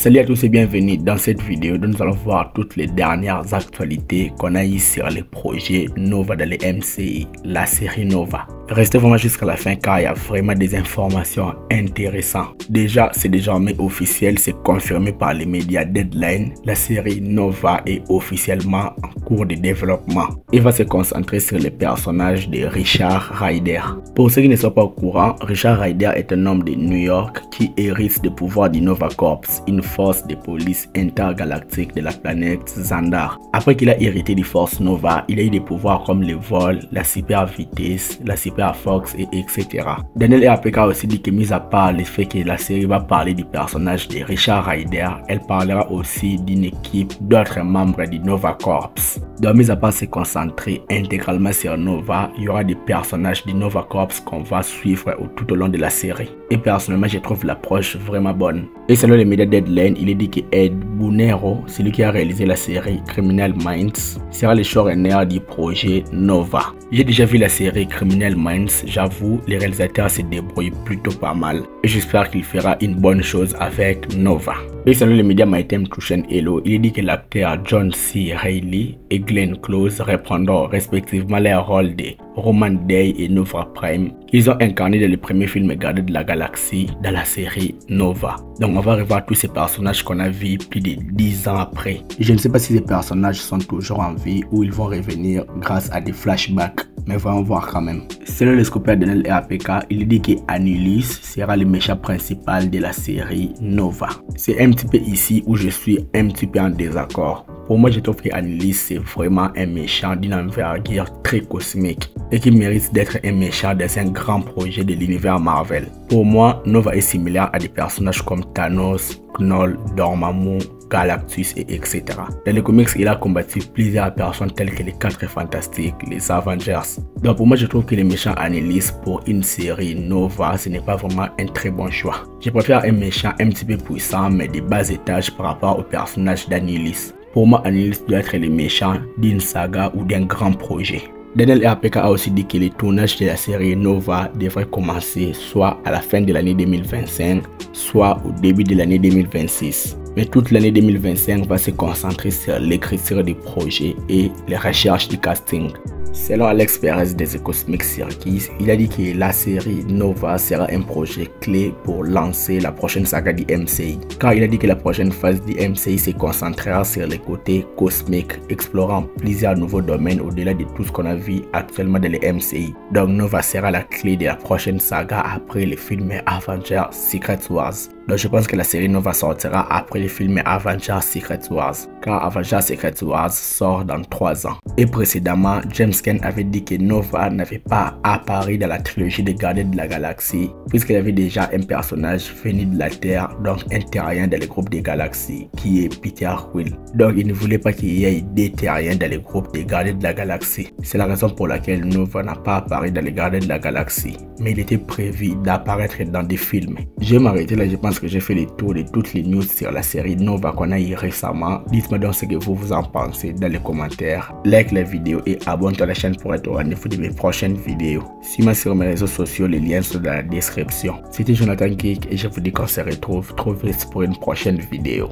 Salut à tous et bienvenue dans cette vidéo où nous allons voir toutes les dernières actualités qu'on a eues sur les projets Nova dans les MCI, la série Nova. Restez vraiment jusqu'à la fin car il y a vraiment des informations intéressantes. Déjà, c'est désormais officiel, c'est confirmé par les médias Deadline. La série Nova est officiellement en cours de développement. Il va se concentrer sur les personnages de Richard Rider. Pour ceux qui ne sont pas au courant, Richard Rider est un homme de New York qui hérite des pouvoirs du Nova Corps, une force de police intergalactique de la planète Xandar. Après qu'il a hérité des forces Nova, il a eu des pouvoirs comme le vol, la super vitesse, la super force et etc. Daniel RPK a aussi dit que mis à part le fait que la série va parler du personnage de Richard Rider, elle parlera aussi d'une équipe d'autres membres du Nova Corps. Donc mis à part se concentrer intégralement sur Nova, il y aura des personnages du Nova Corps qu'on va suivre tout au long de la série. Et personnellement, je trouve l'approche vraiment bonne. Et selon les médias Deadline, il est dit que Ed Boonero, celui qui a réalisé la série Criminal Minds, sera le showrunner du projet Nova. J'ai déjà vu la série Criminal Minds, j'avoue, les réalisateurs se débrouillent plutôt pas mal. Et j'espère qu'il fera une bonne chose avec Nova. Et selon les médias Mytime Touchen Hello, il est dit que l'acteur John C. Reilly et Glenn Close reprendront respectivement les rôles de Roman Day et Nova Prime. Ils ont incarné dans les premiers films Gardiens de la Galaxie dans la série Nova. Donc on va revoir tous ces personnages qu'on a vus plus de 10 ans après. Je ne sais pas si ces personnages sont toujours en vie ou ils vont revenir grâce à des flashbacks. Mais voyons voir quand même. Selon le scooper Daniel RPK, il dit que Annulus sera le méchant principal de la série Nova. C'est un petit peu ici où je suis un petit peu en désaccord. Pour moi, je trouve que Annulus c'est vraiment un méchant d'une envergure très cosmique et qui mérite d'être un méchant dans un grand projet de l'univers Marvel. Pour moi, Nova est similaire à des personnages comme Thanos, Knull, Dormammu, Galactus et etc. Dans les comics, il a combattu plusieurs personnes telles que les 4 Fantastiques, les Avengers. Donc pour moi, je trouve que le méchant Annulus pour une série Nova, ce n'est pas vraiment un très bon choix. Je préfère un méchant un petit peu puissant mais de bas étage par rapport au personnage d'Annulus. Pour moi, Annulus doit être le méchant d'une saga ou d'un grand projet. Daniel RPK a aussi dit que le tournage de la série Nova devrait commencer soit à la fin de l'année 2025, soit au début de l'année 2026. Mais toute l'année 2025 va se concentrer sur l'écriture du projet et les recherches du casting. Selon Alex Perez des The Cosmic Circus, il a dit que la série Nova sera un projet clé pour lancer la prochaine saga du MCI. Car il a dit que la prochaine phase du MCI se concentrera sur les côtés cosmiques, explorant plusieurs nouveaux domaines au-delà de tout ce qu'on a vu actuellement dans les MCI. Donc Nova sera la clé de la prochaine saga après le film Avengers Secret Wars. Donc je pense que la série Nova sortira après le film Avengers Secret Wars, car Avengers Secret Wars sort dans 3 ans. Et précédemment, James Gunn avait dit que Nova n'avait pas apparu dans la trilogie des Gardiens de la Galaxie, puisqu'il y avait déjà un personnage venu de la Terre, donc un terrien dans le groupe des Galaxies, qui est Peter Quill. Donc il ne voulait pas qu'il y ait des terriens dans le groupe des Gardiens de la Galaxie. C'est la raison pour laquelle Nova n'a pas apparu dans les Gardiens de la Galaxie, mais il était prévu d'apparaître dans des films. Je vais m'arrêter là, je pense que j'ai fait le tour de toutes les news sur la série Nova qu'on a eu récemment. Dites-moi donc ce que vous en pensez dans les commentaires. Like la vidéo et abonne-toi à la chaîne pour être au rendez-vous de mes prochaines vidéos. Suis-moi sur mes réseaux sociaux, les liens sont dans la description. C'était Jonathan Geek et je vous dis qu'on se retrouve trop vite pour une prochaine vidéo.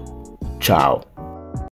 Ciao.